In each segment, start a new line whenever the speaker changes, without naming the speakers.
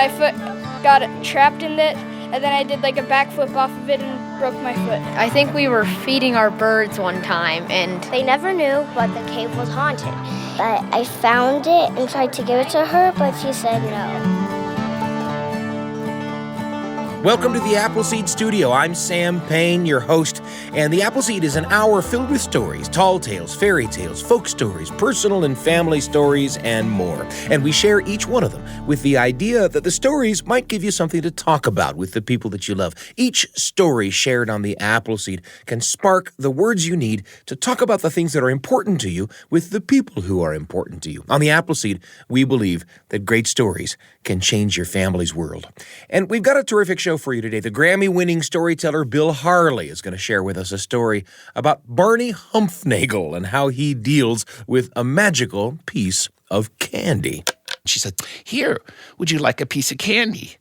my foot got trapped in it, and then I did like a backflip off of it and broke my foot.
I think we were feeding our birds one time, and
they never knew, but the cave was haunted. But I found it and tried to give it to her, but she said no.
Welcome to the Appleseed Studio. I'm Sam Payne, your host, and the Appleseed is an hour filled with stories, tall tales, fairy tales, folk stories, personal and family stories, and more. And we share each one of them with the idea that the stories might give you something to talk about with the people that you love. Each story shared on the Appleseed can spark the words you need to talk about the things that are important to you with the people who are important to you. On the Appleseed, we believe that great stories can change your family's world. And we've got a terrific show for you today. The Grammy-winning storyteller Bill Harley is going to share with us a story about Barney Humphnaegle and how he deals with a magical piece of candy.
She said, "Here, would you like a piece of candy?"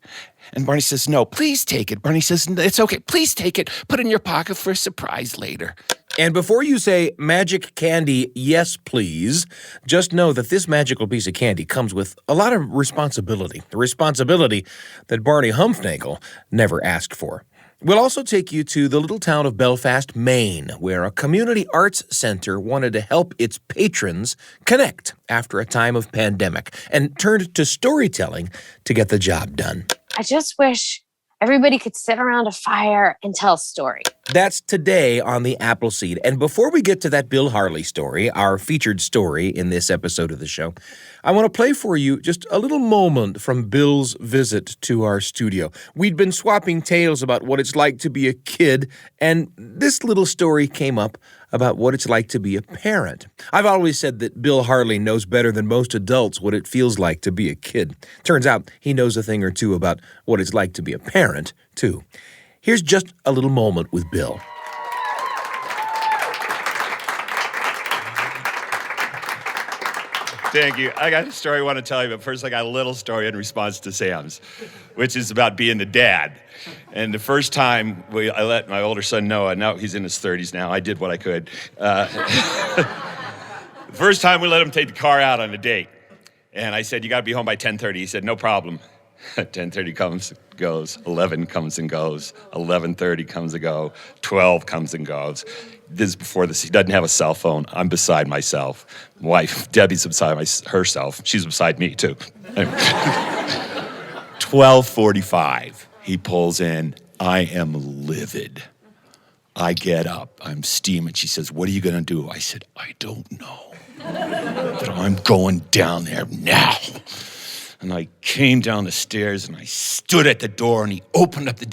And Barney says, "No, please take it." Barney says, "It's okay, please take it. Put it in your pocket for a surprise later."
And before you say magic candy, yes, please, just know that this magical piece of candy comes with a lot of responsibility, the responsibility that Barney Humphnaegle never asked for. We'll also take you to the little town of Belfast, Maine, where a community arts center wanted to help its patrons connect after a time of pandemic and turned to storytelling to get the job done.
I just wish everybody could sit around a fire and tell a story.
That's today on the Appleseed. And before we get to that Bill Harley story, our featured story in this episode of the show, I want to play for you just a little moment from Bill's visit to our studio. We'd been swapping tales about what it's like to be a kid, and this little story came up about what it's like to be a parent. I've always said that Bill Harley knows better than most adults what it feels like to be a kid. Turns out he knows a thing or two about what it's like to be a parent, too. Here's just a little moment with Bill.
Thank you. I got a story I want to tell you, but first I got a little story in response to Sam's, which is about being a dad. And the first time I let my older son Noah, now he's in his 30s now, I did what I could. The first time we let him take the car out on a date. And I said, "You got to be home by 10:30. He said, "No problem." 10:30 comes, goes, 11 comes and goes, 11:30 comes and goes, 12 comes and goes. This is before this. He doesn't have a cell phone. I'm beside myself. My wife, Debbie's beside herself. She's beside me, too. 12:45, he pulls in. I am livid. I get up. I'm steaming. She says, "What are you going to do?" I said, "I don't know. But I'm going down there now." And I came down the stairs and I stood at the door and he opened up the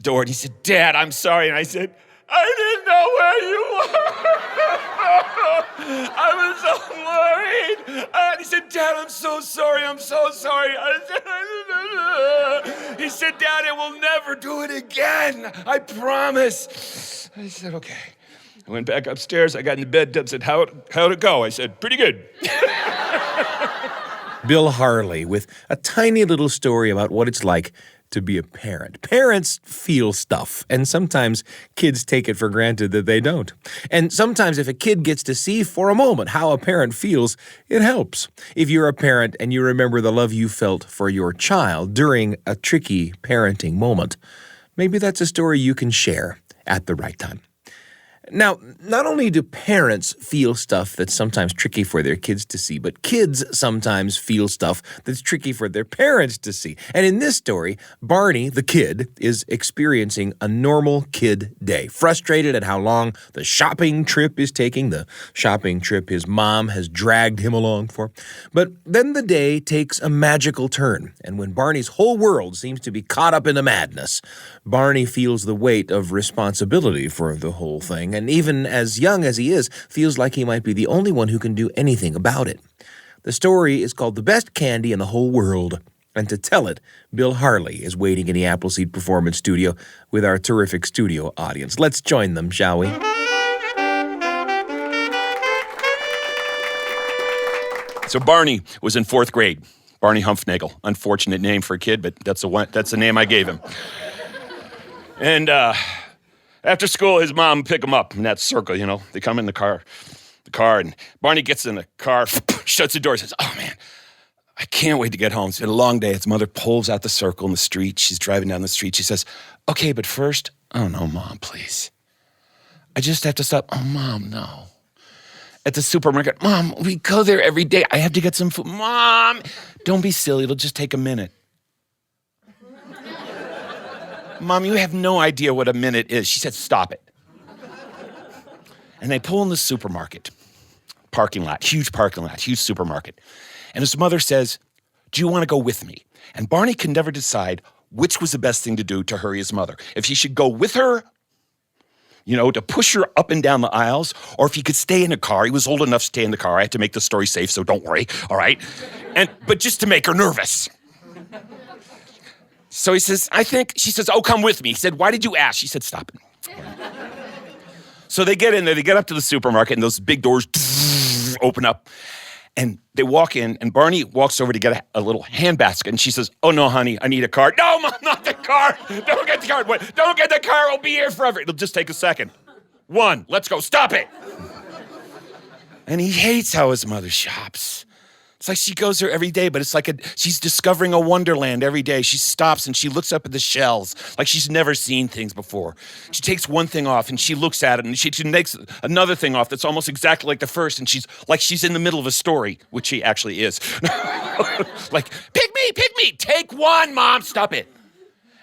door and he said, "Dad, I'm sorry." And I said, "I didn't know where you were. I was so worried." And he said, "Dad, I'm so sorry. I'm so sorry." He said, "Dad, I will never do it again. I promise." I said, "Okay." I went back upstairs. I got in the bed. Deb said, how'd it go?" I said, "Pretty good."
Bill Harley with a tiny little story about what it's like to be a parent. Parents feel stuff, and sometimes kids take it for granted that they don't. And sometimes if a kid gets to see for a moment how a parent feels, it helps. If you're a parent and you remember the love you felt for your child during a tricky parenting moment, maybe that's a story you can share at the right time. Now, not only do parents feel stuff that's sometimes tricky for their kids to see, but kids sometimes feel stuff that's tricky for their parents to see. And in this story, Barney, the kid, is experiencing a normal kid day, frustrated at how long the shopping trip is taking, the shopping trip his mom has dragged him along for. But then the day takes a magical turn, and when Barney's whole world seems to be caught up in the madness, Barney feels the weight of responsibility for the whole thing, and even as young as he is, feels like he might be the only one who can do anything about it. The story is called The Best Candy in the Whole World, and to tell it, Bill Harley is waiting in the Appleseed Performance Studio with our terrific studio audience. Let's join them, shall we?
So Barney was in 4th grade. Barney Humphnaegle. Unfortunate name for a kid, but that's the name I gave him. And after school, his mom would pick him up in that circle, you know. They come in the car, and Barney gets in the car, shuts the door, says, "Oh, man,
I can't wait to get home. It's been a long day. His mother pulls out the circle in the street. She's driving down the street. She says, okay, but first, oh no, Mom, please. I just have to stop. Oh, Mom, no. At the supermarket, Mom, we go there every day. I have to get some food. Mom, don't be silly. It'll just take a minute. Mom, you have no idea what a minute is. She said, stop it. And they pull in the supermarket. Parking lot, huge supermarket. And his mother says, do you want to go with me? And Barney could never decide which was the best thing to do to hurry his mother. If he should go with her, to push her up and down the aisles, or if he could stay in the car. He was old enough to stay in the car. I had to make the story safe, so don't worry, all right? But just to make her nervous. So he says, she says, oh, come with me. He said, why did you ask? She said, stop it. So they get in there, they get up to the supermarket, and those big doors open up, and they walk in, and Barney walks over to get a little handbasket, and she says, oh, no, honey, I need a card. No, Mom, not the card. Don't get the card. Wait, don't get the car. It'll be here forever. It'll just take a second. 1, let's go. Stop it. And he hates how his mother shops. It's like she goes there every day, but it's like she's discovering a wonderland every day. She stops and she looks up at the shelves like she's never seen things before. She takes one thing off and she looks at it and she makes another thing off that's almost exactly like the first, and she's in the middle of a story, which she actually is. Like, pick me, take one, Mom, stop it.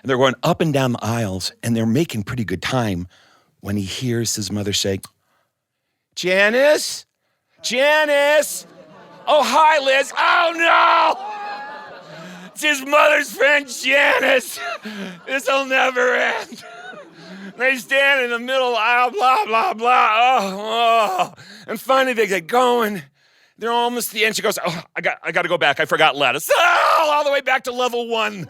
And they're going up and down the aisles and they're making pretty good time when he hears his mother say, Janice? Oh, hi, Liz. Oh, no! It's his mother's friend, Janice. This'll never end. They stand in the middle of the aisle, blah, blah, blah. Oh. And finally they get going. They're almost at the end. She goes, oh, I got to go back. I forgot lettuce. Oh, all the way back to level 1.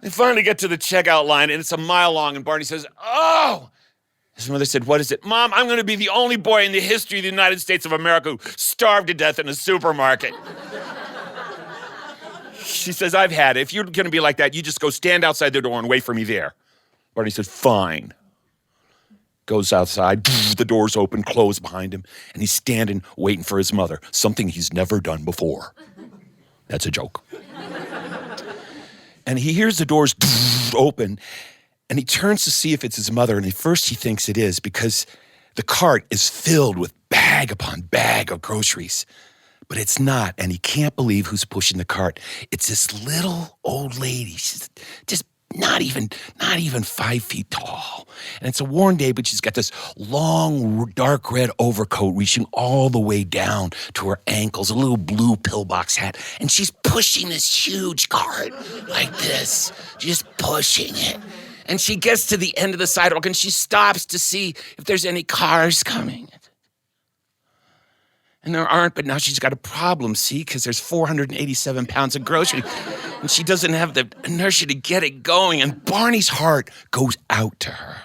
They finally get to the checkout line, and it's a mile long, and Barney says, oh! His mother said, what is it? Mom, I'm going to be the only boy in the history of the United States of America who starved to death in a supermarket. She says, I've had it. If you're going to be like that, you just go stand outside the door and wait for me there. Barney says, fine. Goes outside, the doors open, close behind him, and he's standing waiting for his mother, something he's never done before. That's a joke. And he hears the doors open, and he turns to see if it's his mother, and at first he thinks it is because the cart is filled with bag upon bag of groceries. But it's not, and he can't believe who's pushing the cart. It's this little old lady. She's just not even 5 feet tall. And it's a warm day, but she's got this long, dark red overcoat reaching all the way down to her ankles, a little blue pillbox hat. And she's pushing this huge cart like this, just pushing it. And she gets to the end of the sidewalk and she stops to see if there's any cars coming. And there aren't, but now she's got a problem, see, because there's 487 pounds of grocery. And she doesn't have the inertia to get it going. And Barney's heart goes out to her.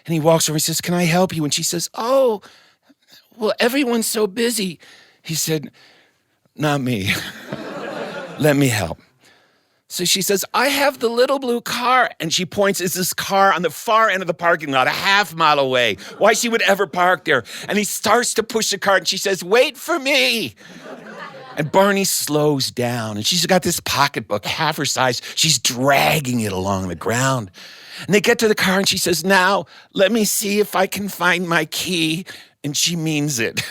And he walks over and says, can I help you? And she says, oh, well, everyone's so busy. He said, not me. Let me help. So she says, I have the little blue car. And she points, it's this car on the far end of the parking lot, a half mile away. Why she would ever park there. And he starts to push the cart and she says, wait for me. And Barney slows down and she's got this pocketbook, half her size. She's dragging it along the ground. And they get to the car and she says, now, let me see if I can find my key. And she means it.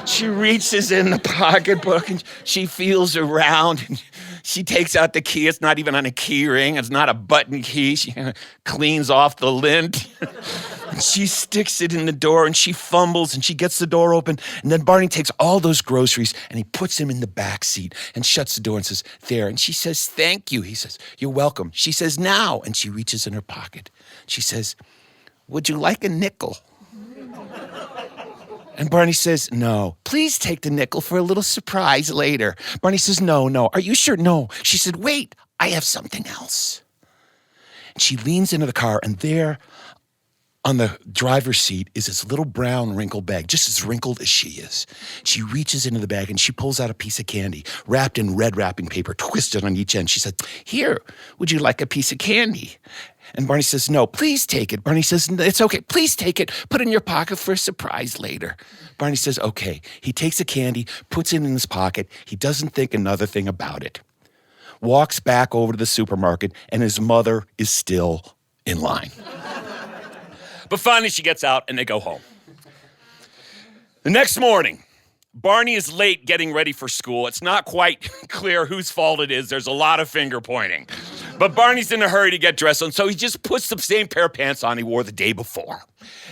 She reaches in the pocketbook and she feels around and she takes out the key. It's not even on a key ring. It's not a button key. She cleans off the lint. And she sticks it in the door and she fumbles and she gets the door open. And then Barney takes all those groceries and he puts them in the back seat and shuts the door and says, there. And she says, thank you. He says, you're welcome. She says, now. And she reaches in her pocket. She says, would you like a nickel? And Barney says, no. Please take the nickel for a little surprise later. Barney says, no. Are you sure? No. She said, wait, I have something else. And she leans into the car, and there on the driver's seat is this little brown wrinkled bag, just as wrinkled as she is. She reaches into the bag, and she pulls out a piece of candy wrapped in red wrapping paper, twisted on each end. She said, here, would you like a piece of candy? And Barney says, no, please take it. Barney says, it's okay, please take it. Put it in your pocket for a surprise later. Barney says, okay. He takes the candy, puts it in his pocket. He doesn't think another thing about it. Walks back over to the supermarket, and his mother is still in line. But finally she gets out and they go home. The next morning, Barney is late getting ready for school. It's not quite clear whose fault it is. There's a lot of finger pointing. But Barney's in a hurry to get dressed, and so he just puts the same pair of pants on he wore the day before.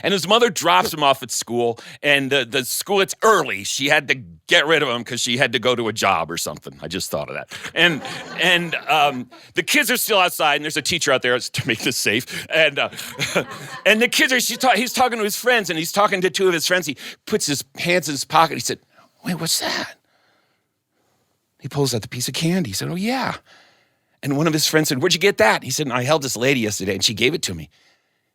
And his mother drops him off at school, and the school, it's early. She had to get rid of him because she had to go to a job or something. I just thought of that. And the kids are still outside, and there's a teacher out there to make this safe. And the kids are, he's talking to his friends, and he's talking to two of his friends. He puts his hands in his pocket. He said, wait, what's that? He pulls out the piece of candy. He said, oh, yeah. And one of his friends said, where'd you get that? He said, I held this lady yesterday, and she gave it to me.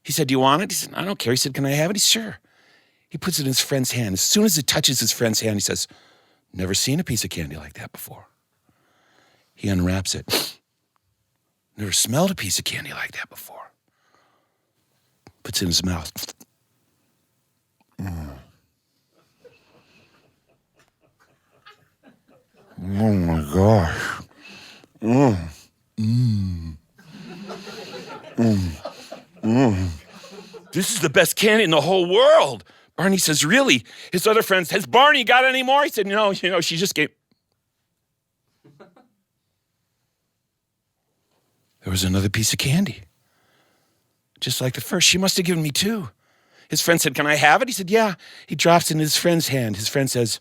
He said, do you want it? He said, I don't care. He said, can I have it? He said, sure. He puts it in his friend's hand. As soon as it touches his friend's hand, he says, never seen a piece of candy like that before. He unwraps it. Never smelled a piece of candy like that before. Puts it in his mouth. Oh my gosh. This is the best candy in the whole world. Barney says, really? His other friends, has Barney got any more? He said, no, she just gave. There was another piece of candy. Just like the first. She must have given me two. His friend said, can I have it? He said, yeah. He drops it in his friend's hand. His friend says,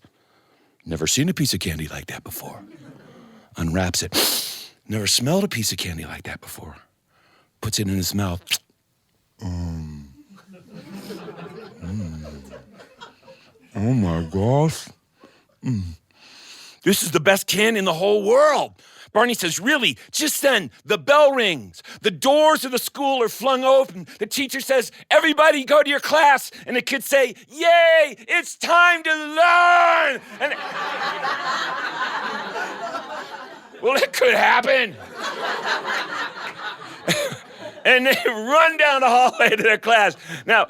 never seen a piece of candy like that before. Unwraps it. Never smelled a piece of candy like that before. Puts it in his mouth. Oh my gosh. This is the best candy in the whole world. Barney says, really? Just then, the bell rings. The doors of the school are flung open. The teacher says, everybody go to your class. And the kids say, yay, it's time to learn. And well, it could happen. And they run down the hallway to their class. Now,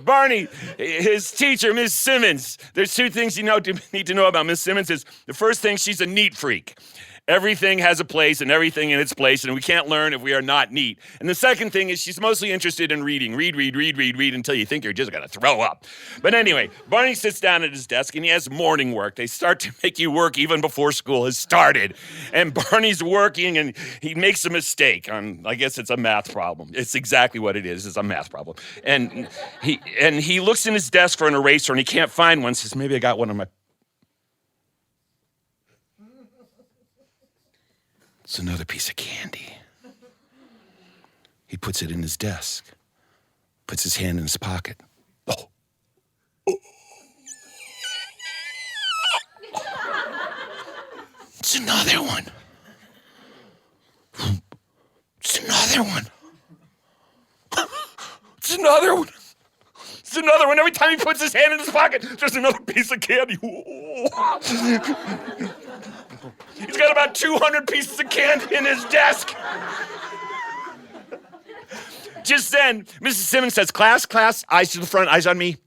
Barney, his teacher, Miss Simmons, there's two things you need to know about Miss Simmons. Is the first thing, she's a neat freak. Everything has a place and everything in its place, and we can't learn if we are not neat. And the second thing is she's mostly interested in reading. Read until you think you're just going to throw up. But anyway, Barney sits down at his desk, and he has morning work. They start to make you work even before school has started. And Barney's working, and he makes a mistake on, I guess it's a math problem. It's exactly what it is. It's a math problem. And he looks in his desk for an eraser, and he can't find one. Says, maybe I got one on my... It's another piece of candy. He puts it in his desk, puts his hand in his pocket. Oh. It's another one. It's another one. It's another one. It's another one. Every time he puts his hand in his pocket, there's another piece of candy. He's got about 200 pieces of candy in his desk. Just then, Mrs. Simmons says, class, eyes to the front, eyes on me.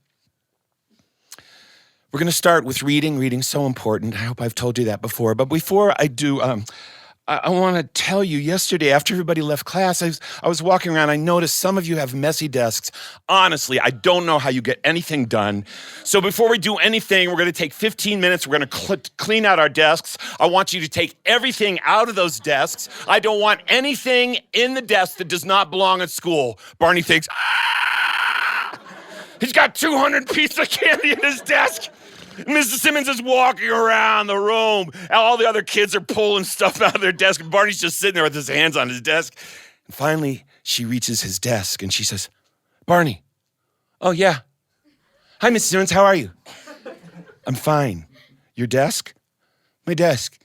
We're going to start with reading. Reading's so important. I hope I've told you that before. But before I do, I want to tell you, yesterday after everybody left class, I was walking around. I noticed some of you have messy desks. Honestly, I don't know how you get anything done. So before we do anything, we're going to take 15 minutes. We're going to clean out our desks. I want you to take everything out of those desks. I don't want anything in the desk that does not belong at school. Barney thinks, he's got 200 pieces of candy in his desk. Mrs. Simmons is walking around the room. All the other kids are pulling stuff out of their desk. And Barney's just sitting there with his hands on his desk. And finally, she reaches his desk and she says, Barney. Oh, yeah. Hi, Mrs. Simmons. How are you? I'm fine. Your desk? My desk.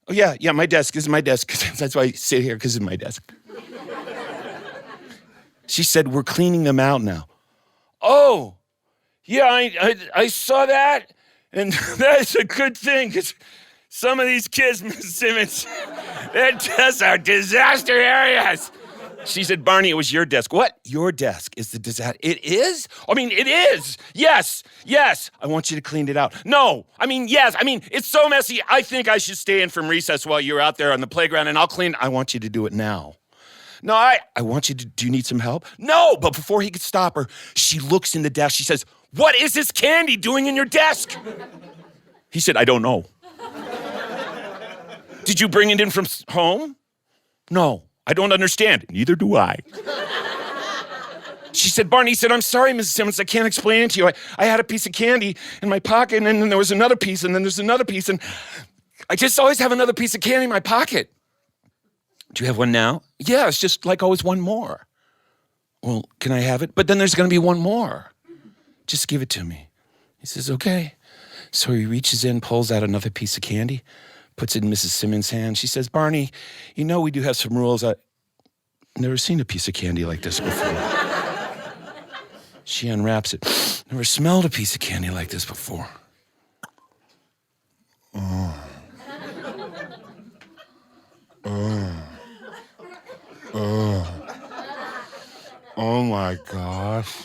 Oh, yeah, my desk. This is my desk. That's why I sit here, because it's my desk. She said, we're cleaning them out now. Oh. Yeah, I saw that, and that's a good thing, because some of these kids, Miss Simmons, their desks are disaster areas. She said, Barney, it was your desk. What? Your desk is the disaster. It is? I mean, it is. Yes. I want you to clean it out. No. I mean, yes. I mean, it's so messy. I think I should stay in from recess while you're out there on the playground and I'll clean. I want you to do it now. No, I want you to, do you need some help? No, but before he could stop her, she looks in the desk. She says, what is this candy doing in your desk? He said, I don't know. Did you bring it in from home? No, I don't understand. Neither do I. She said, Barney, he said, I'm sorry, Mrs. Simmons, I can't explain it to you. I had a piece of candy in my pocket, and then there was another piece, and then there's another piece, and I just always have another piece of candy in my pocket. Do you have one now? Yeah, it's just like always one more. Well, can I have it? But then there's going to be one more. Just give it to me. He says, okay. So he reaches in, pulls out another piece of candy, puts it in Mrs. Simmons' hand. She says, Barney, you know we do have some rules. I've never seen a piece of candy like this before. She unwraps it. Never smelled a piece of candy like this before. Oh my gosh.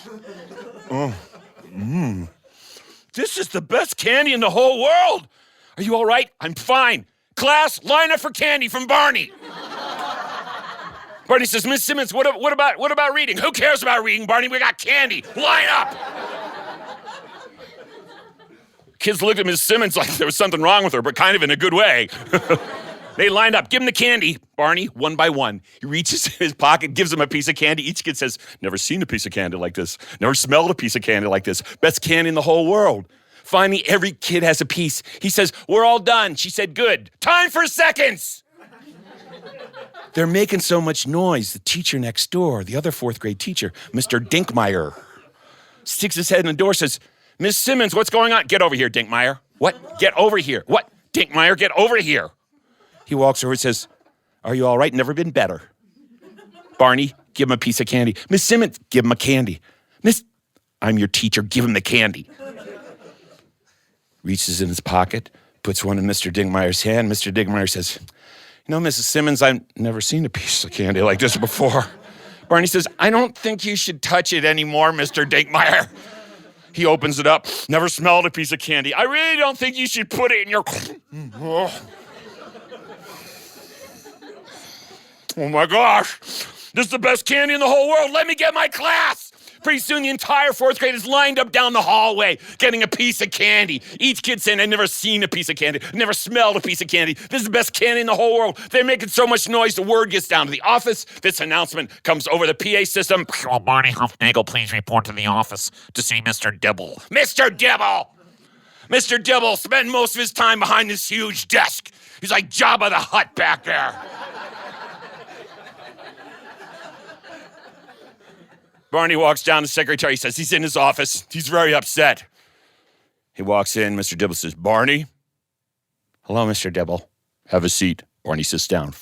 This is the best candy in the whole world. Are you all right? I'm fine. Class, line up for candy from Barney. Barney says, Miss Simmons, what about reading? Who cares about reading, Barney? We got candy. Line up. Kids looked at Miss Simmons like there was something wrong with her, but kind of in a good way. They lined up. Give him the candy, Barney, one by one. He reaches in his pocket, gives him a piece of candy. Each kid says, never seen a piece of candy like this. Never smelled a piece of candy like this. Best candy in the whole world. Finally, every kid has a piece. He says, we're all done. She said, good. Time for seconds. They're making so much noise. The teacher next door, the other fourth grade teacher, Mr. Dinkmeyer, sticks his head in the door, says, Miss Simmons, what's going on? Get over here, Dinkmeyer. What? Get over here. What? Dinkmeyer, get over here. He walks over and says, are you all right? Never been better. Barney, give him a piece of candy. Miss Simmons, give him a candy. I'm your teacher, give him the candy. Reaches in his pocket, puts one in Mr. Dinkmeyer's hand. Mr. Dinkmeyer says, you know, Mrs. Simmons, I've never seen a piece of candy like this before. Barney says, I don't think you should touch it anymore, Mr. Dinkmeyer. He opens it up, never smelled a piece of candy. I really don't think you should put it in your... Oh my gosh, this is the best candy in the whole world. Let me get my class. Pretty soon the entire fourth grade is lined up down the hallway getting a piece of candy. Each kid saying, I've never seen a piece of candy, never smelled a piece of candy. This is the best candy in the whole world. They're making so much noise, the word gets down to the office. This announcement comes over the PA system.
Will Barney Humphnaegle please report to the office to see Mr. Dibble?
Mr. Dibble! Mr. Dibble spent most of his time behind this huge desk. He's like Jabba the Hutt back there. Barney walks down to the secretary. He says he's in his office. He's very upset. He walks in. Mr. Dibble says, Barney? Hello, Mr. Dibble. Have a seat. Barney sits down.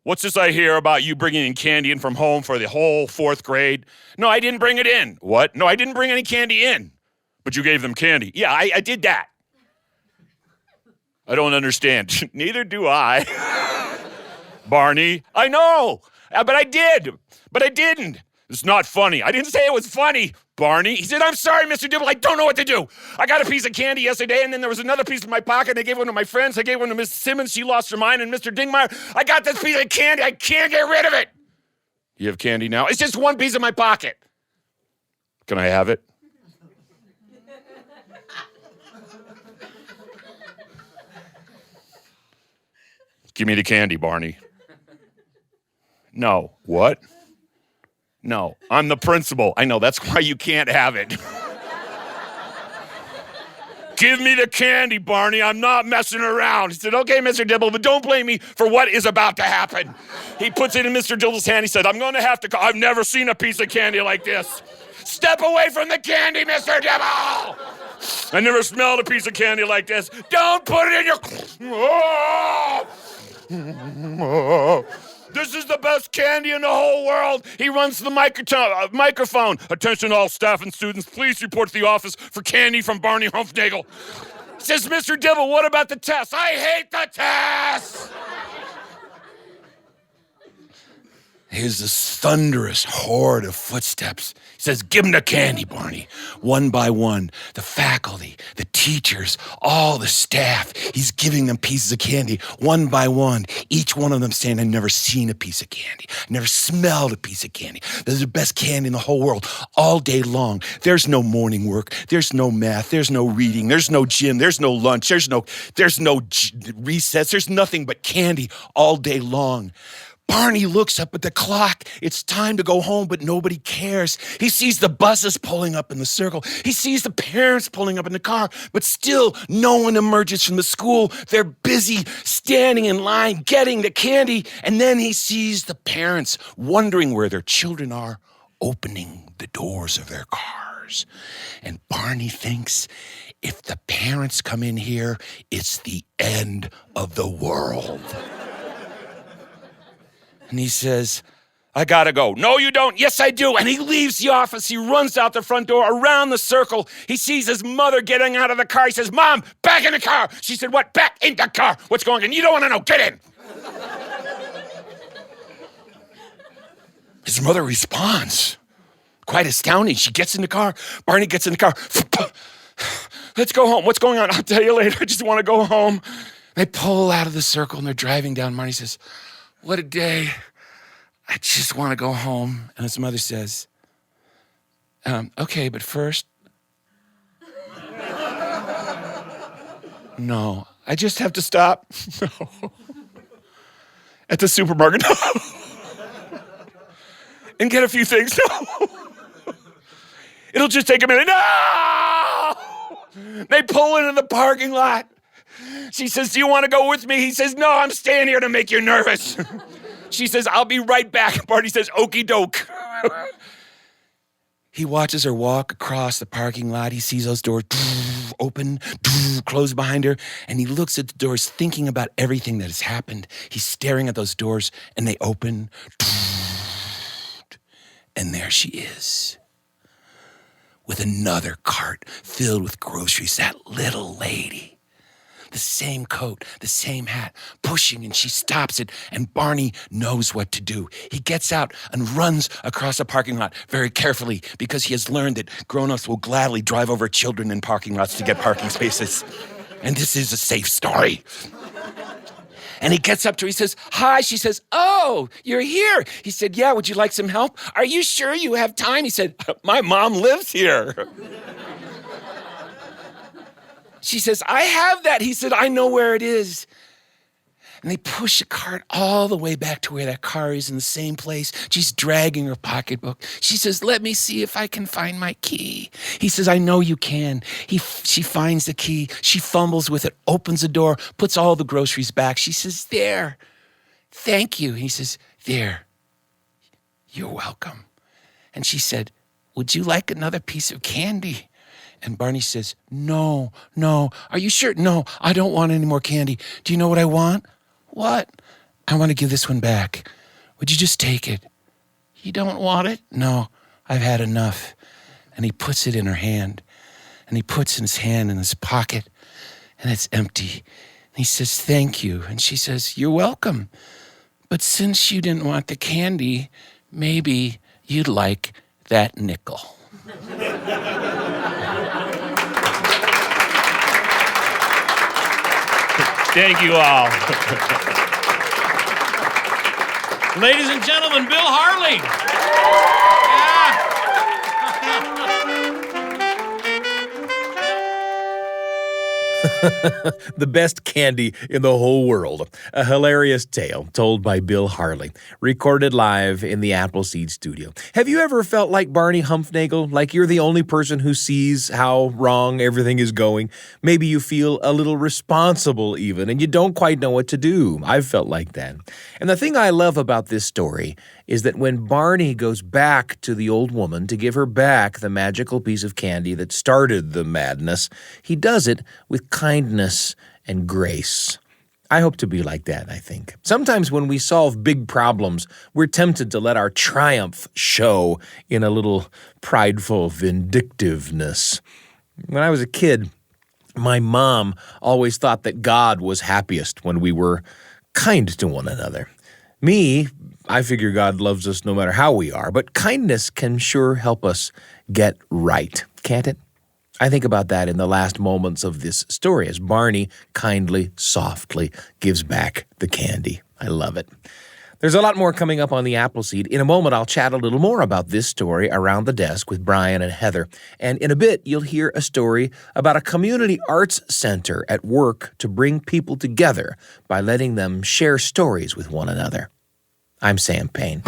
What's this I hear about you bringing in candy in from home for the whole fourth grade? No, I didn't bring it in. What? No, I didn't bring any candy in. But you gave them candy. Yeah, I did that. I don't understand. Neither do I. Barney, I know. But I did. But I didn't. It's not funny. I didn't say it was funny, Barney. He said, I'm sorry, Mr. Dibble. I don't know what to do. I got a piece of candy yesterday, and then there was another piece in my pocket. I gave one to my friends. I gave one to Miss Simmons. She lost her mind. And Mr. Dinkmeyer, I got this piece of candy. I can't get rid of it. You have candy now? It's just one piece in my pocket. Can I have it? Give me the candy, Barney. No. What? No. I'm the principal. I know. That's why you can't have it. Give me the candy, Barney. I'm not messing around. He said, okay, Mr. Dibble, but don't blame me for what is about to happen. He puts it in Mr. Dibble's hand. He said, I'm going to have to call. I've never seen a piece of candy like this. Step away from the candy, Mr. Dibble. I never smelled a piece of candy like this. Don't put it in your... Oh. This is the best candy in the whole world. He runs to the microphone. Attention all staff and students, please report to the office for candy from Barney Humphnaegle. Says, Mr. Dibble, what about the test? I hate the test. Here's this thunderous horde of footsteps. He says, give them the candy, Barney. One by one, the faculty, the teachers, all the staff. He's giving them pieces of candy one by one. Each one of them saying, I've never seen a piece of candy. I've never smelled a piece of candy. This is the best candy in the whole world all day long. There's no morning work. There's no math. There's no reading. There's no gym. There's no lunch. There's no recess. There's nothing but candy all day long. Barney looks up at the clock. It's time to go home, but nobody cares. He sees the buses pulling up in the circle. He sees the parents pulling up in the car, but still no one emerges from the school. They're busy standing in line, getting the candy. And then he sees the parents wondering where their children are, opening the doors of their cars. And Barney thinks, if the parents come in here, it's the end of the world. And he says, I gotta go. No, you don't. Yes, I do. And he leaves the office. He runs out the front door, around the circle. He sees his mother getting out of the car. He says, Mom, back in the car. She said, what? Back in the car. What's going on? You don't want to know. Get in. His mother responds. Quite astounding. She gets in the car. Barney gets in the car. Let's go home. What's going on? I'll tell you later. I just want to go home. They pull out of the circle and they're driving down. Barney says, what a day. I just want to go home. And his mother says, okay, but first. No, I just have to stop. No. At the supermarket. No. And get a few things. No. It'll just take a minute. No! They pull into the parking lot. She says, do you want to go with me? He says, no, I'm staying here to make you nervous. She says, I'll be right back. Barney says, okie doke. He watches her walk across the parking lot. He sees those doors open, close behind her, and he looks at the doors thinking about everything that has happened. He's staring at those doors, and they open, and there she is. With another cart filled with groceries, that little lady. The same coat, the same hat, pushing, and she stops it, and Barney knows what to do. He gets out and runs across the parking lot very carefully because he has learned that grown-ups will gladly drive over children in parking lots to get parking spaces. And this is a safe story. And he gets up to her, he says, hi. She says, oh, you're here. He said, yeah, would you like some help? Are you sure you have time? He said, my mom lives here. She says, I have that. He said, I know where it is. And they push the cart all the way back to where that car is in the same place. She's dragging her pocketbook. She says, let me see if I can find my key. He says, I know you can. She finds the key. She fumbles with it, opens the door, puts all the groceries back. She says, there. Thank you. He says, there. You're welcome. And she said, would you like another piece of candy? And Barney says, no. Are you sure? No, I don't want any more candy. Do you know what I want? What? I want to give this one back. Would you just take it? You don't want it? No, I've had enough. And he puts it in her hand. And he puts his hand in his pocket. And it's empty. And he says, thank you. And she says, you're welcome. But since you didn't want the candy, maybe you'd like that nickel.
Thank you all. Ladies and gentlemen, Bill Harley.
The best candy in the whole world. A hilarious tale told by Bill Harley, recorded live in the Appleseed studio. Have you ever felt like Barney Humphnaegle, like you're the only person who sees how wrong everything is going? Maybe you feel a little responsible even, and you don't quite know what to do. I've felt like that. And the thing I love about this story is that when Barney goes back to the old woman to give her back the magical piece of candy that started the madness, he does it with kindness and grace. I hope to be like that, I think. Sometimes when we solve big problems, we're tempted to let our triumph show in a little prideful vindictiveness. When I was a kid, my mom always thought that God was happiest when we were kind to one another. Me, I figure God loves us no matter how we are, but kindness can sure help us get right, can't it? I think about that in the last moments of this story as Barney kindly, softly gives back the candy. I love it. There's a lot more coming up on the Appleseed. In a moment, I'll chat a little more about this story around the desk with Brian and Heather. And in a bit, you'll hear a story about a community arts center at work to bring people together by letting them share stories with one another. I'm Sam Payne.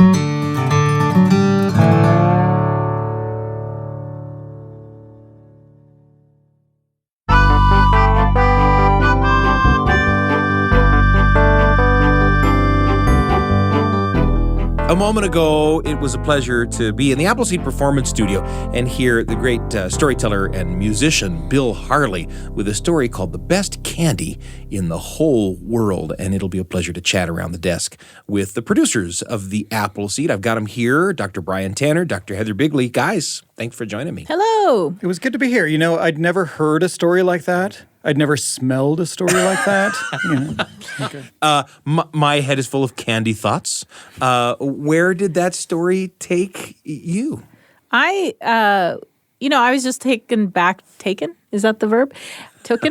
A moment ago, it was a pleasure to be in the Appleseed Performance Studio and hear the great storyteller and musician Bill Harley with a story called The Best Candy in the Whole World. And it'll be a pleasure to chat around the desk with the producers of the Appleseed. I've got them here, Dr. Brian Tanner, Dr. Heather Bigley. Guys, thanks for joining me.
Hello. It was good to be here. You know, I'd never heard a story like that. I'd never smelled a story like that.
Okay. My head is full of candy thoughts. Where did that story take you?
I was just taken. Is that the verb? Took.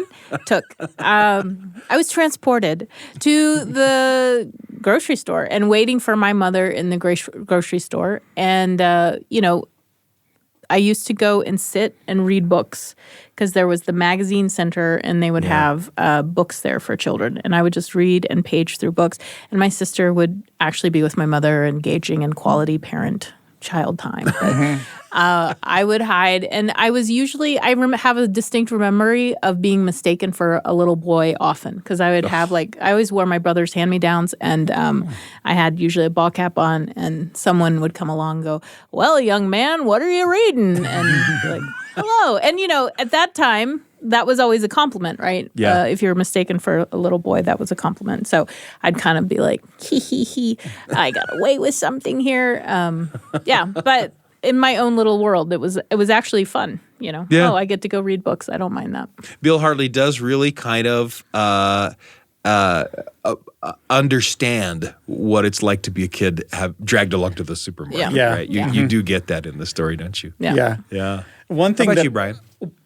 I was transported to the grocery store and waiting for my mother in the grocery store. And, I used to go and sit and read books because there was the magazine center and they would have books there for children. And I would just read and page through books. And my sister would actually be with my mother engaging in quality parent-child time. But, I would hide. And I was usually, have a distinct memory of being mistaken for a little boy often because I would have I always wore my brother's hand-me-downs and I had usually a ball cap on and someone would come along and go, well, young man, what are you reading? And be like, hello. And, at that time, that was always a compliment, right?
Yeah.
If you're mistaken for a little boy, that was a compliment. So I'd kind of be like, hee, I got away with something here. But in my own little world, it was actually fun, Yeah. Oh, I get to go read books. I don't mind that.
Bill Harley does really kind of understand what it's like to be a kid dragged along to the supermarket.
Yeah.
Right? You do get that in the story, don't you?
Yeah. One thing
How about you, Brian?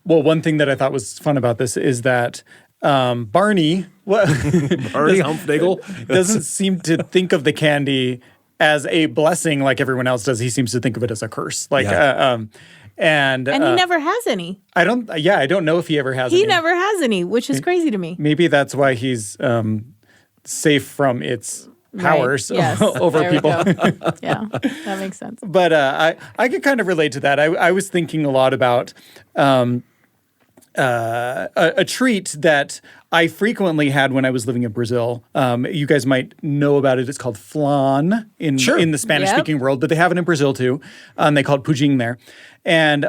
Well, one thing that I thought was fun about this is that Barney
Humphnaegle
doesn't seem to think of the candy as a blessing like everyone else does. He seems to think of it as a curse. And
he never has any.
I don't know if he ever has any.
He never has any, which is crazy to me.
Maybe that's why he's safe from its powers over people.
Yeah, that makes sense.
But I could kind of relate to that. I was thinking a lot about a treat that I frequently had when I was living in Brazil. You guys might know about it. It's called flan in the Spanish-speaking world, but they have it in Brazil too. They call it pudim there. And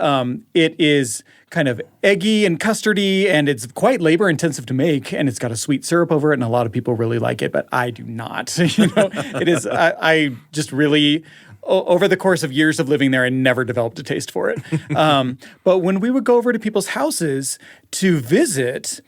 it is kind of eggy and custardy, and it's quite labor-intensive to make, and it's got a sweet syrup over it, and a lot of people really like it, but I do not. It is, I just really... Over the course of years of living there, I never developed a taste for it. But when we would go over to people's houses to visit,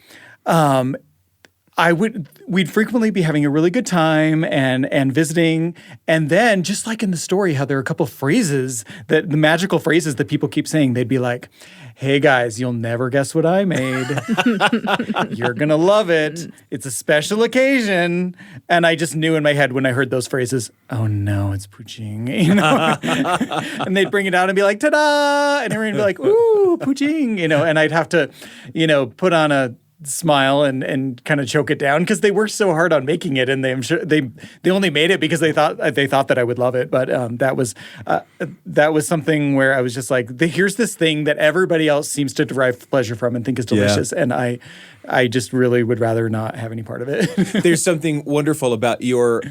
we'd frequently be having a really good time and visiting. And then, just like in the story, how there are a couple of phrases, the magical phrases that people keep saying, they'd be like, hey guys, you'll never guess what I made. You're going to love it. It's a special occasion. And I just knew in my head when I heard those phrases, oh no, it's poutine. And they'd bring it out and be like, ta-da! And everyone would be like, ooh, poutine. And I'd have to, put on a smile and kind of choke it down because they worked so hard on making it, and I'm sure they only made it because they thought that I would love it. But that was something where I was just like, here's this thing that everybody else seems to derive pleasure from and think is delicious, and I just really would rather not have any part of it.
There's something wonderful about your,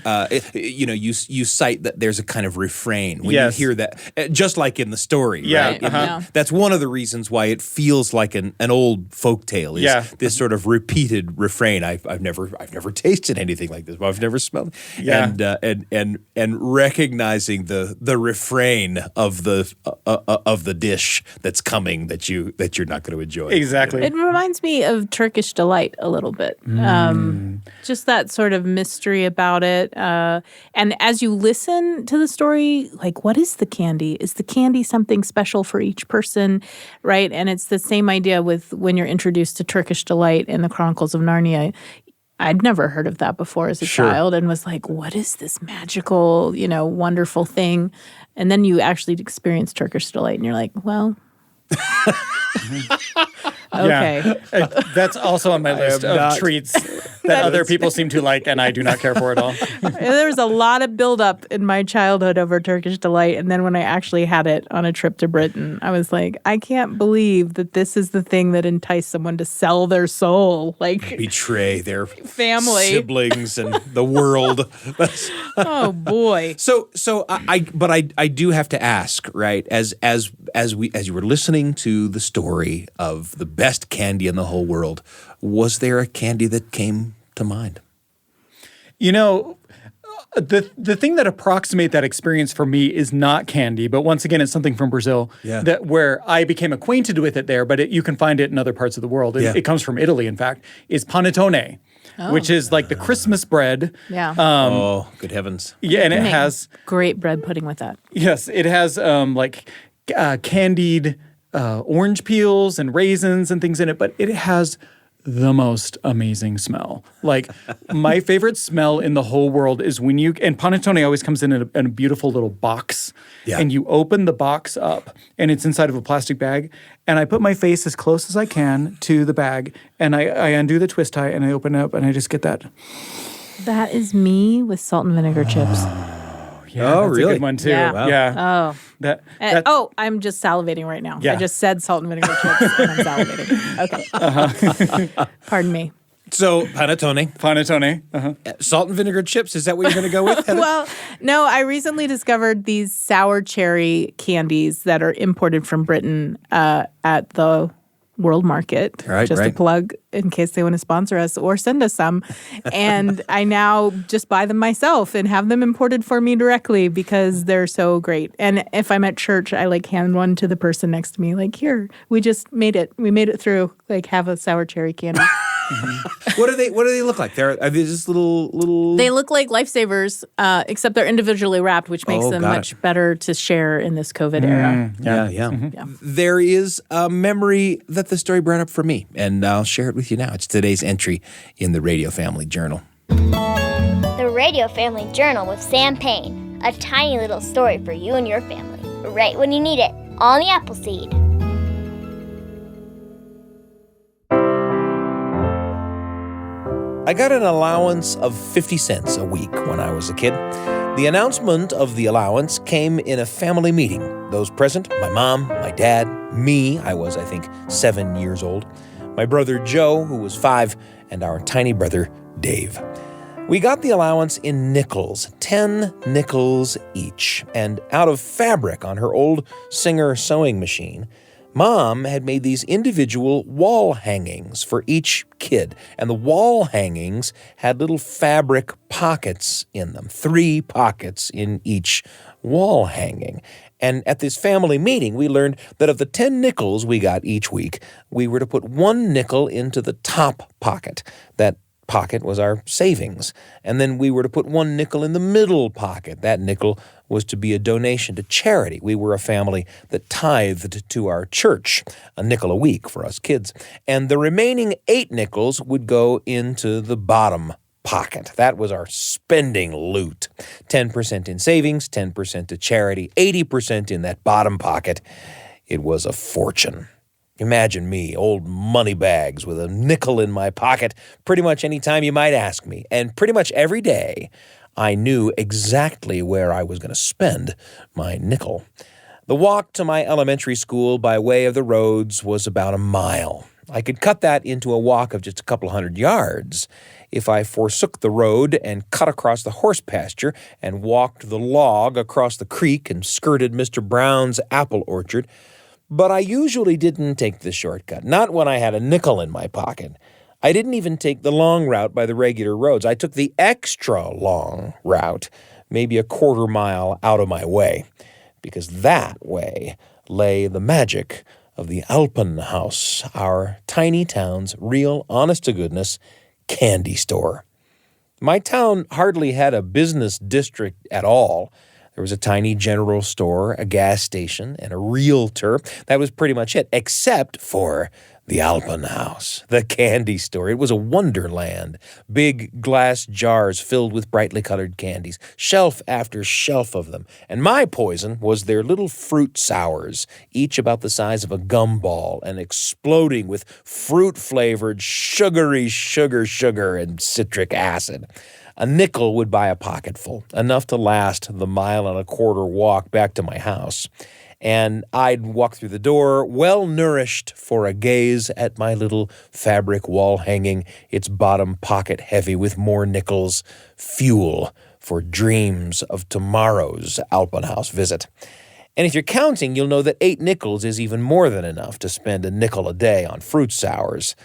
you cite that there's a kind of refrain when you hear that, just like in the story, right?
Uh-huh.
That's one of the reasons why it feels like an old folk tale is this sort of repeated refrain. I've never tasted anything like this. I've never smelled.
Yeah.
And recognizing the refrain of the dish that's coming that you're not going to enjoy.
Exactly.
It reminds me of Turkish delight a little bit. Just that sort of mystery about it. And as you listen to the story, like, what is the candy? Is the candy something special for each person, right? And it's the same idea with when you're introduced to Turkish delight in the Chronicles of Narnia. I'd never heard of that before as a child and was like, what is this magical, wonderful thing? And then you actually experience Turkish delight and you're like, well... Okay.
Yeah. That's also on my list of treats that other people seem to like and I do not care for at all.
There was a lot of buildup in my childhood over Turkish delight. And then when I actually had it on a trip to Britain, I was like, I can't believe that this is the thing that enticed someone to sell their soul. Like,
betray their
family,
siblings, and the world.
Oh boy.
So I do have to ask, right? As you were listening to the story of the best candy in the whole world, was there a candy that came to mind?
The thing that approximate that experience for me is not candy, but once again, it's something from Brazil that where I became acquainted with it there, but you can find it in other parts of the world. It comes from Italy, in fact, is panettone. Which is like the Christmas bread.
Yeah.
Oh, good heavens.
Yeah, and it has...
great bread pudding with that.
Yes, it has candied orange peels and raisins and things in it, but it has the most amazing smell. Like, my favorite smell in the whole world is when and panettone always comes in a beautiful little box. Yeah. And you open the box up, and it's inside of a plastic bag, and I put my face as close as I can to the bag, and I undo the twist tie, and I open it up, and I just get that.
That is me with salt and vinegar chips.
Yeah, that's
really?
a good one, too.
Yeah.
Wow. Yeah.
I'm just salivating right now.
Yeah.
I just said salt and vinegar chips, and I'm salivating. Okay. Pardon me.
So, panettone. Salt and vinegar chips, is that what you're going to go with, Heather?
Well, no, I recently discovered these sour cherry candies that are imported from Britain at the World Market.
Right,
a plug in case they want to sponsor us or send us some. And I now just buy them myself and have them imported for me directly because they're so great. And if I'm at church, I hand one to the person next to me, like, here, we just made it. We made it through. Have a sour cherry candy.
What do they look like? Are they just little?
They look like Lifesavers, except they're individually wrapped, which makes them much better to share in this COVID era.
Yeah. There is a memory that the story brought up for me, and I'll share it with you now. It's today's entry in the Radio Family Journal.
The Radio Family Journal with Sam Payne. A tiny little story for you and your family, right when you need it, on the Appleseed.
I got an allowance of 50 cents a week when I was a kid. The announcement of the allowance came in a family meeting. Those present, my mom, my dad, me, I was, I think, 7 years old, my brother Joe, who was 5, and our tiny brother Dave. We got the allowance in nickels, 10 nickels each, and out of fabric on her old Singer sewing machine, Mom had made these individual wall hangings for each kid, and the wall hangings had little fabric pockets in them, 3 pockets in each wall hanging. And at this family meeting, we learned that of the 10 nickels we got each week, we were to put 1 nickel into the top pocket. That pocket was our savings. And then we were to put 1 nickel in the middle pocket. That nickel was to be a donation to charity. We were a family that tithed to our church, a nickel a week for us kids. And the remaining 8 nickels would go into the bottom pocket. That was our spending loot. 10% in savings, 10% to charity, 80% in that bottom pocket. It was a fortune. Imagine me, old money bags with a nickel in my pocket pretty much any time you might ask me. And pretty much every day, I knew exactly where I was going to spend my nickel. The walk to my elementary school by way of the roads was about a mile. I could cut that into a walk of just a couple 100 yards if I forsook the road and cut across the horse pasture and walked the log across the creek and skirted Mr. Brown's apple orchard. But I usually didn't take the shortcut, not when I had a nickel in my pocket. I didn't even take the long route by the regular roads. I took the extra long route, maybe a quarter mile out of my way, because that way lay the magic of the Alpenhaus, our tiny town's real, honest-to-goodness candy store. My town hardly had a business district at all. There was a tiny general store, a gas station, and a realtor. That was pretty much it, except for the Alpenhaus, the candy store. It was a wonderland. Big glass jars filled with brightly colored candies, shelf after shelf of them. And my poison was their little fruit sours, each about the size of a gumball and exploding with fruit-flavored sugary sugar and citric acid. A nickel would buy a pocketful, enough to last the 1.25 mile walk back to my house. And I'd walk through the door, well-nourished for a gaze at my little fabric wall hanging, its bottom pocket heavy with more nickels, fuel for dreams of tomorrow's Alpenhaus visit. And if you're counting, you'll know that 8 nickels is even more than enough to spend a nickel a day on fruit sours.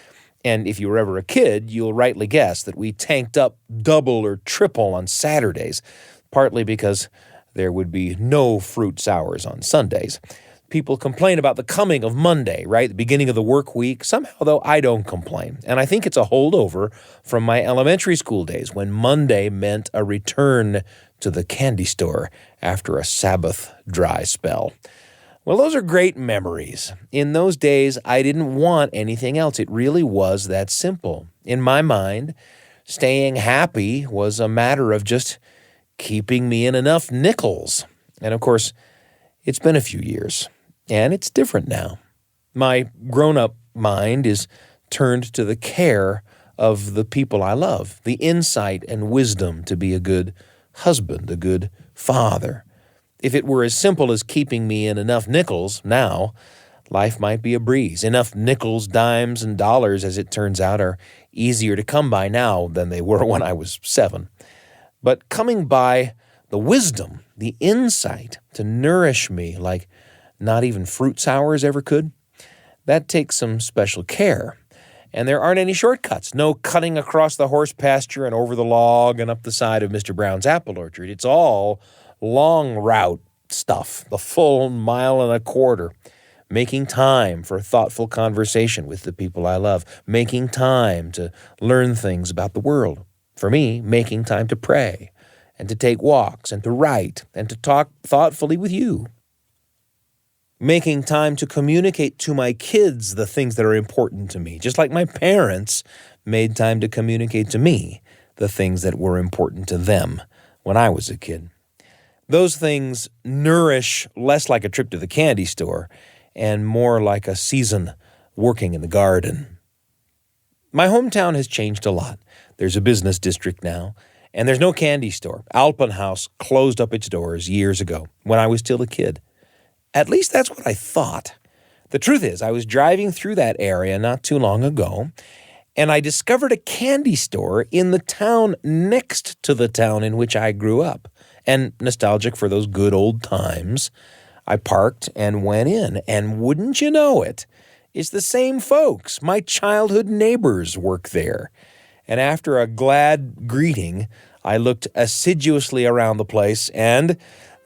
And if you were ever a kid, you'll rightly guess that we tanked up double or triple on Saturdays, partly because there would be no fruit sours on Sundays. People complain about the coming of Monday, right? The beginning of the work week. Somehow, though, I don't complain. And I think it's a holdover from my elementary school days when Monday meant a return to the candy store after a Sabbath dry spell. Well, those are great memories. In those days, I didn't want anything else. It really was that simple. In my mind, staying happy was a matter of just keeping me in enough nickels. And of course, it's been a few years, and it's different now. My grown-up mind is turned to the care of the people I love, the insight and wisdom to be a good husband, a good father. If it were as simple as keeping me in enough nickels now, life might be a breeze. Enough nickels, dimes, and dollars, as it turns out, are easier to come by now than they were when I was 7. But coming by the wisdom, the insight to nourish me like not even fruit sours ever could, that takes some special care. And there aren't any shortcuts. No cutting across the horse pasture and over the log and up the side of Mr. Brown's apple orchard. It's all long route stuff, the full 1.25 miles, making time for thoughtful conversation with the people I love, making time to learn things about the world. For me, making time to pray and to take walks and to write and to talk thoughtfully with you. Making time to communicate to my kids the things that are important to me, just like my parents made time to communicate to me the things that were important to them when I was a kid. Those things nourish less like a trip to the candy store and more like a season working in the garden. My hometown has changed a lot. There's a business district now, and there's no candy store. Alpenhaus closed up its doors years ago when I was still a kid. At least that's what I thought. The truth is, I was driving through that area not too long ago, and I discovered a candy store in the town next to the town in which I grew up. And nostalgic for those good old times, I parked and went in, and wouldn't you know it, it's the same folks. My childhood neighbors work there. And after a glad greeting, I looked assiduously around the place, and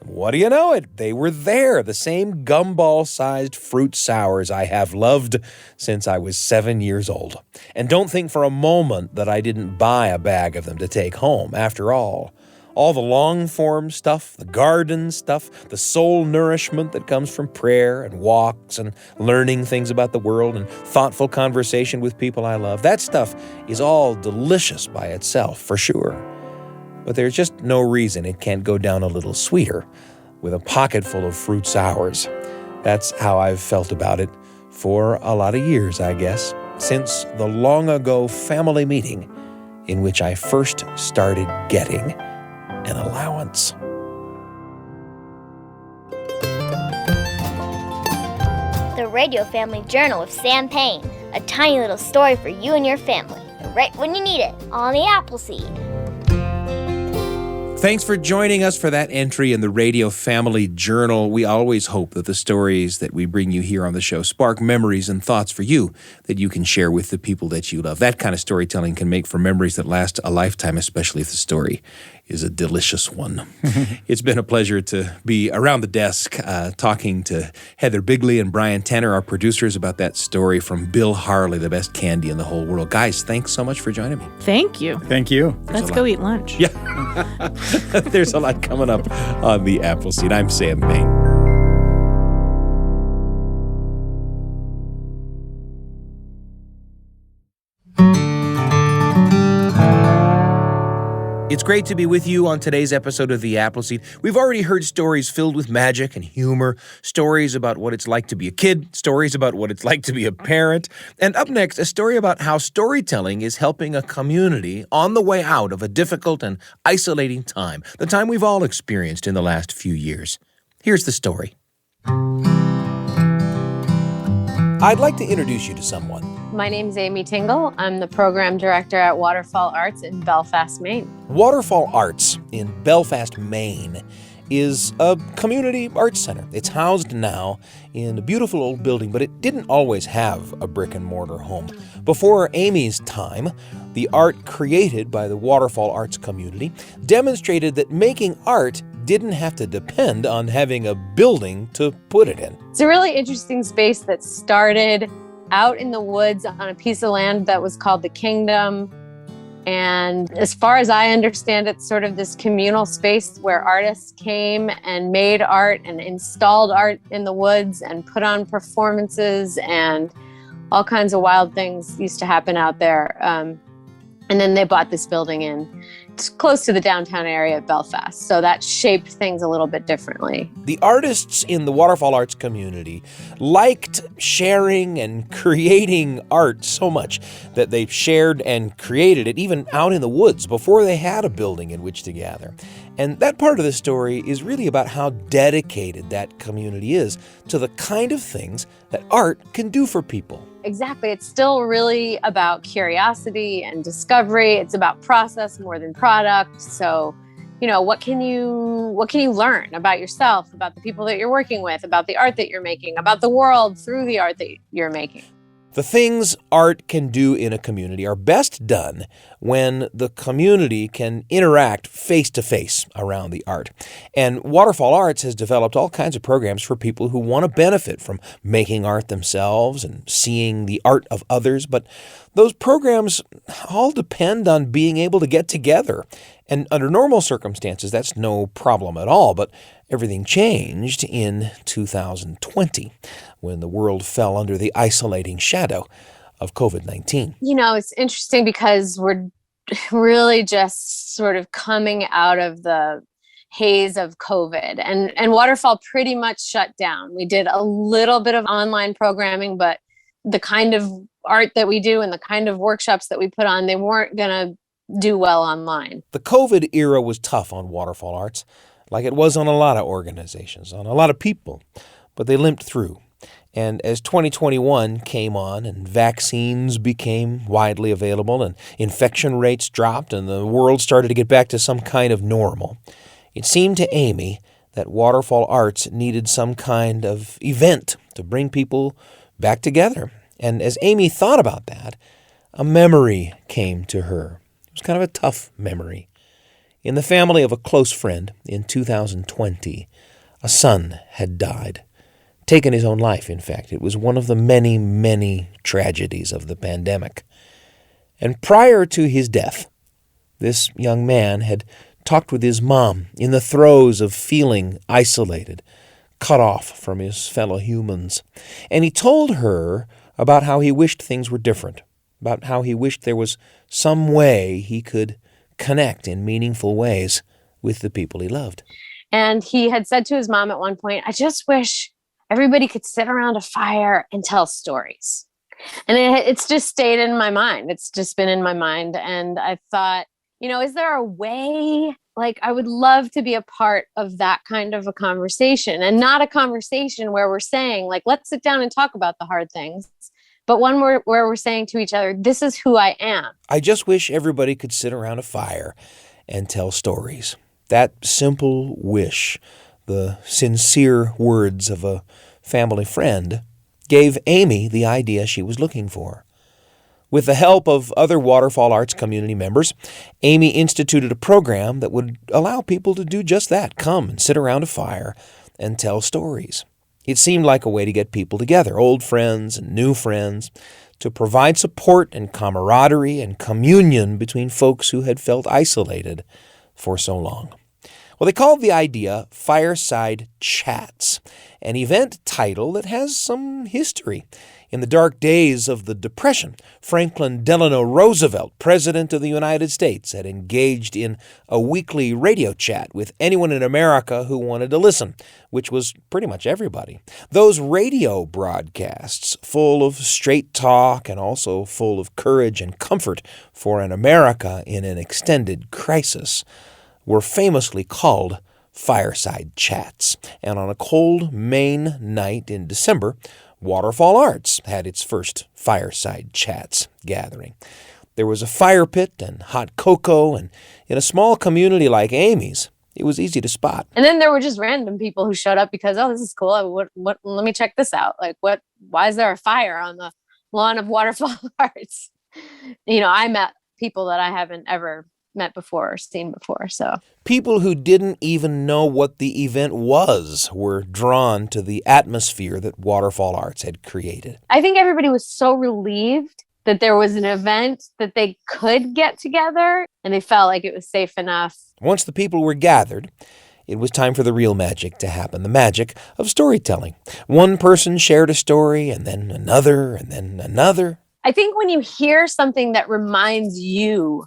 what do you know it? They were there, the same gumball-sized fruit sours I have loved since I was 7 years old. And don't think for a moment that I didn't buy a bag of them to take home. After all the long-form stuff, the garden stuff, the soul nourishment that comes from prayer and walks and learning things about the world and thoughtful conversation with people I love, that stuff is all delicious by itself, for sure. But there's just no reason it can't go down a little sweeter with a pocket full of fruit sours. That's how I've felt about it for a lot of years, I guess, since the long-ago family meeting in which I first started getting an allowance.
The Radio Family Journal with Sam Payne. A tiny little story for you and your family, right when you need it, on the Appleseed.
Thanks for joining us for that entry in the Radio Family Journal. We always hope that the stories that we bring you here on the show spark memories and thoughts for you that you can share with the people that you love. That kind of storytelling can make for memories that last a lifetime, especially if the story is a delicious one. It's been a pleasure to be around the desk talking to Heather Bigley and Brian Tanner, our producers, about that story from Bill Harley, the best candy in the whole world. Guys, thanks so much for joining me.
Thank you.
Thank you.
Let's go eat lunch.
Yeah. There's a lot coming up on the Appleseed. I'm Sam Payne. It's great to be with you on today's episode of The Appleseed. We've already heard stories filled with magic and humor, stories about what it's like to be a kid, stories about what it's like to be a parent, and up next, a story about how storytelling is helping a community on the way out of a difficult and isolating time, the time we've all experienced in the last few years. Here's the story. I'd like to introduce you to someone.
My name's Amy Tingle. I'm the program director at Waterfall Arts in Belfast, Maine.
Waterfall Arts in Belfast, Maine is a community arts center. It's housed now in a beautiful old building, but it didn't always have a brick and mortar home. Before Amy's time, the art created by the Waterfall Arts community demonstrated that making art didn't have to depend on having a building to put it in.
It's a really interesting space that started out in the woods on a piece of land that was called the Kingdom. And as far as I understand, it's sort of this communal space where artists came and made art and installed art in the woods and put on performances, and all kinds of wild things used to happen out there. And then they bought this building in. It's close to the downtown area of Belfast, so that shaped things a little bit differently.
The artists in the Waterfall Arts community liked sharing and creating art so much that they shared and created it even out in the woods before they had a building in which to gather. And that part of the story is really about how dedicated that community is to the kind of things that art can do for people.
Exactly. It's still really about curiosity and discovery. It's about process more than product. So, what can you learn about yourself, about the people that you're working with, about the art that you're making, about the world through the art that you're making?
The things art can do in a community are best done when the community can interact face-to-face around the art. And Waterfall Arts has developed all kinds of programs for people who want to benefit from making art themselves and seeing the art of others. But those programs all depend on being able to get together. And under normal circumstances, that's no problem at all. But everything changed in 2020 when the world fell under the isolating shadow of COVID-19.
It's interesting because we're really just sort of coming out of the haze of COVID, and Waterfall pretty much shut down. We did a little bit of online programming, but the kind of art that we do and the kind of workshops that we put on, they weren't going to do well online.
The COVID era was tough on Waterfall Arts, like it was on a lot of organizations, on a lot of people, but they limped through. And as 2021 came on and vaccines became widely available and infection rates dropped and the world started to get back to some kind of normal, it seemed to Amy that Waterfall Arts needed some kind of event to bring people back together. And as Amy thought about that, a memory came to her. It was kind of a tough memory. In the family of a close friend in 2020, a son had died. Taken his own life, in fact. It was one of the many, many tragedies of the pandemic. And prior to his death, this young man had talked with his mom in the throes of feeling isolated, cut off from his fellow humans. And he told her about how he wished things were different, about how he wished there was some way he could connect in meaningful ways with the people he loved.
And he had said to his mom at one point, "I just wish everybody could sit around a fire and tell stories." And it's just stayed in my mind. It's just been in my mind. And I thought, is there a way? I would love to be a part of that kind of a conversation, and not a conversation where we're saying, let's sit down and talk about the hard things, but one where we're saying to each other, this is who I am.
I just wish everybody could sit around a fire and tell stories. That simple wish, the sincere words of a family friend, gave Amy the idea she was looking for. With the help of other Waterfall Arts community members, Amy instituted a program that would allow people to do just that, come and sit around a fire and tell stories. It seemed like a way to get people together, old friends and new friends, to provide support and camaraderie and communion between folks who had felt isolated for so long. Well, they called the idea Fireside Chats, an event title that has some history. In the dark days of the Depression, Franklin Delano Roosevelt, President of the United States, had engaged in a weekly radio chat with anyone in America who wanted to listen, which was pretty much everybody. Those radio broadcasts, full of straight talk and also full of courage and comfort for an America in an extended crisis, were famously called Fireside Chats. And on a cold Maine night in December, Waterfall Arts had its first Fireside Chats gathering. There was a fire pit and hot cocoa, and in a small community like Amy's, it was easy to spot.
And then there were just random people who showed up because, oh, this is cool. Let me check this out. Like, why is there a fire on the lawn of Waterfall Arts? I met people that I haven't ever met before or seen before. So
people who didn't even know what the event was were drawn to the atmosphere that Waterfall Arts had created.
I think everybody was so relieved that there was an event that they could get together, and they felt like it was safe enough.
Once the people were gathered, it was time for the real magic to happen, the magic of storytelling. One person shared a story, and then another, and then another.
I think when you hear something that reminds you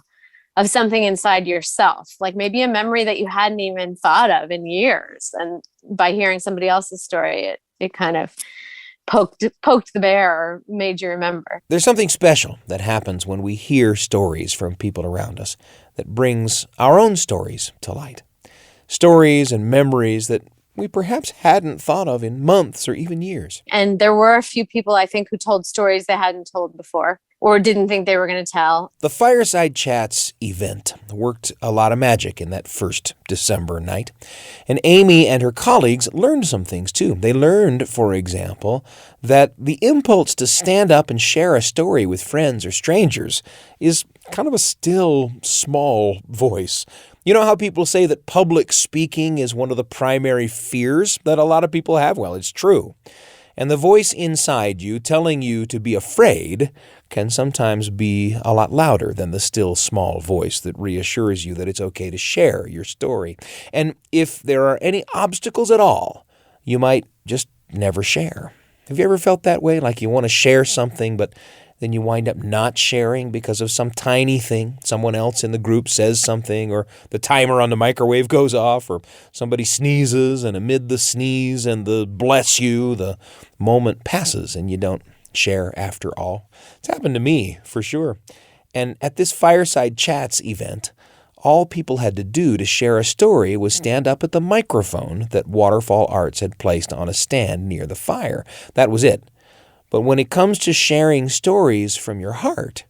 of something inside yourself, like maybe a memory that you hadn't even thought of in years, and by hearing somebody else's story, it kind of poked the bear or made you remember.
There's something special that happens when we hear stories from people around us that brings our own stories to light. Stories and memories that we perhaps hadn't thought of in months or even years.
And there were a few people, I think, who told stories they hadn't told before or didn't think they were going to tell.
The Fireside Chats event worked a lot of magic in that first December night. And Amy and her colleagues learned some things too. They learned, for example, that the impulse to stand up and share a story with friends or strangers is kind of a still, small voice. You know how people say that public speaking is one of the primary fears that a lot of people have? Well, it's true. And the voice inside you telling you to be afraid can sometimes be a lot louder than the still small voice that reassures you that it's okay to share your story. And if there are any obstacles at all, you might just never share. Have you ever felt that way? Like you want to share something, but then you wind up not sharing because of some tiny thing. Someone else in the group says something, or the timer on the microwave goes off, or somebody sneezes, and amid the sneeze and the bless you, the moment passes and you don't share after all. It's happened to me, for sure. And at this Fireside Chats event, all people had to do to share a story was stand up at the microphone that Waterfall Arts had placed on a stand near the fire. That was it. But when it comes to sharing stories from your heart,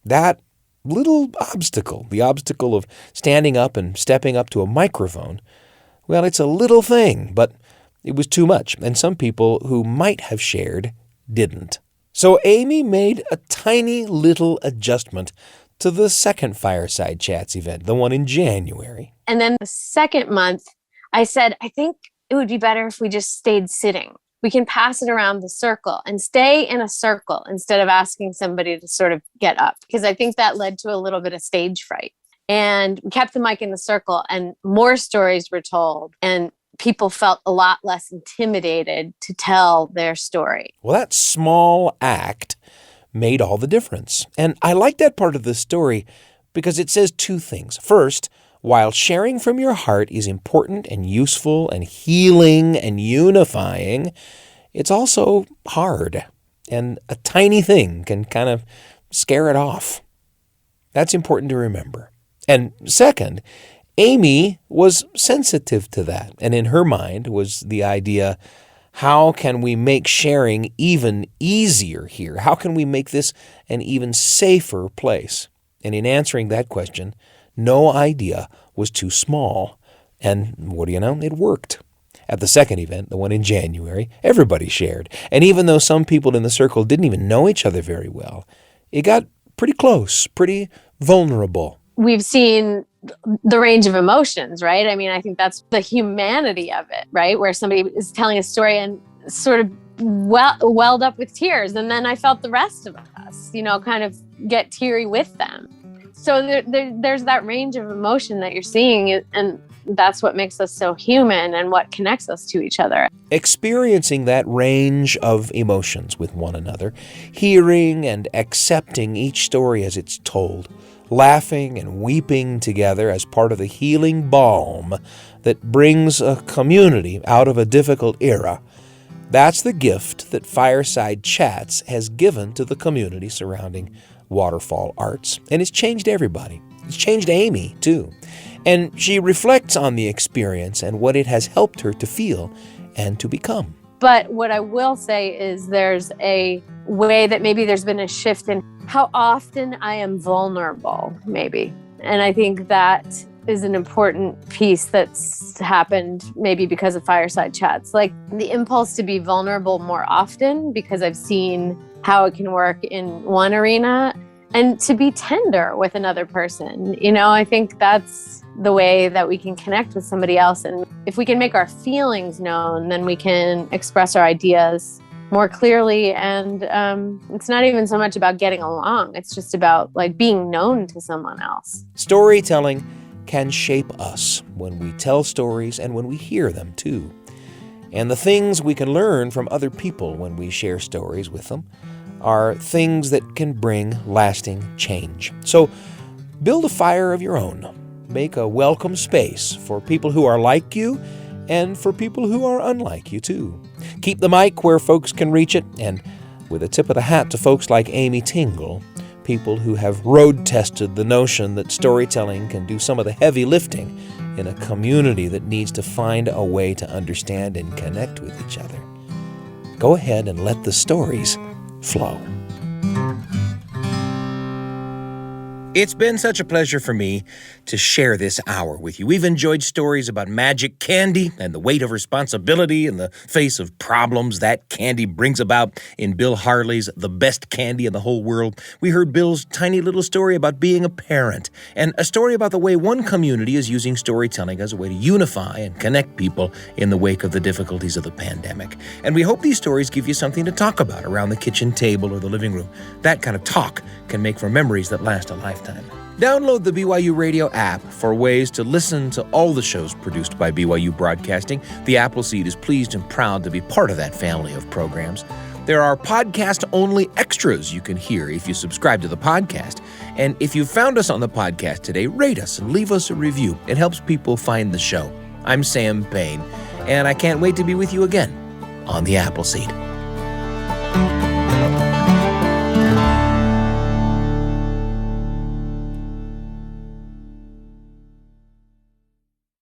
that little obstacle, the obstacle of standing up and stepping up to a microphone, well, it's a little thing, but it was too much. And some people who might have shared didn't. So Amy made a tiny little adjustment to the second Fireside Chats event, the one in January.
And then the second month, I said, I think it would be better if we just stayed sitting. We can pass it around the circle and stay in a circle instead of asking somebody to sort of get up, because I think that led to a little bit of stage fright. And we kept the mic in the circle and more stories were told, and people felt a lot less intimidated to tell their story.
Well, that small act made all the difference. And I like that part of the story because it says two things. First, while sharing from your heart is important and useful and healing and unifying, it's also hard. And a tiny thing can kind of scare it off. That's important to remember. And second, Amy was sensitive to that. And in her mind was the idea, how can we make sharing even easier here? How can we make this an even safer place? And in answering that question, no idea was too small And what do you know? It worked. At the second event, the one in January, everybody shared. And even though some people in the circle didn't even know each other very well, it got pretty close, pretty vulnerable.
We've seen the range of emotions, right? I mean, I think that's the humanity of it, right? Where somebody is telling a story and sort of welled up with tears. And then I felt the rest of us, kind of get teary with them. So there's that range of emotion that you're seeing, and that's what makes us so human and what connects us to each other.
Experiencing that range of emotions with one another, hearing and accepting each story as it's told, laughing and weeping together as part of the healing balm that brings a community out of a difficult era. That's the gift that Fireside Chats has given to the community surrounding Waterfall Arts, and it's changed everybody. It's changed Amy, too. And she reflects on the experience and what it has helped her to feel and to become.
But what I will say is there's a way that maybe there's been a shift in how often I am vulnerable, maybe. And I think that is an important piece that's happened maybe because of Fireside Chats. Like the impulse to be vulnerable more often, because I've seen how it can work in one arena, and to be tender with another person. I think that's the way that we can connect with somebody else. And if we can make our feelings known, then we can express our ideas more clearly. And it's not even so much about getting along. It's just about being known to someone else.
Storytelling can shape us when we tell stories and when we hear them too. And the things we can learn from other people when we share stories with them are things that can bring lasting change. So build a fire of your own. Make a welcome space for people who are like you and for people who are unlike you too. Keep the mic where folks can reach it, and with a tip of the hat to folks like Amy Tingle, people who have road-tested the notion that storytelling can do some of the heavy lifting in a community that needs to find a way to understand and connect with each other. Go ahead and let the stories flow. It's been such a pleasure for me to share this hour with you. We've enjoyed stories about magic candy and the weight of responsibility in the face of problems that candy brings about in Bill Harley's The Best Candy in the Whole World. We heard Bill's tiny little story about being a parent, and a story about the way one community is using storytelling as a way to unify and connect people in the wake of the difficulties of the pandemic. And we hope these stories give you something to talk about around the kitchen table or the living room. That kind of talk can make for memories that last a lifetime. Download the BYU Radio app for ways to listen to all the shows produced by BYU Broadcasting. The Appleseed is pleased and proud to be part of that family of programs. There are podcast-only extras you can hear if you subscribe to the podcast. And if you found us on the podcast today, rate us and leave us a review. It helps people find the show. I'm Sam Payne, and I can't wait to be with you again on the Appleseed.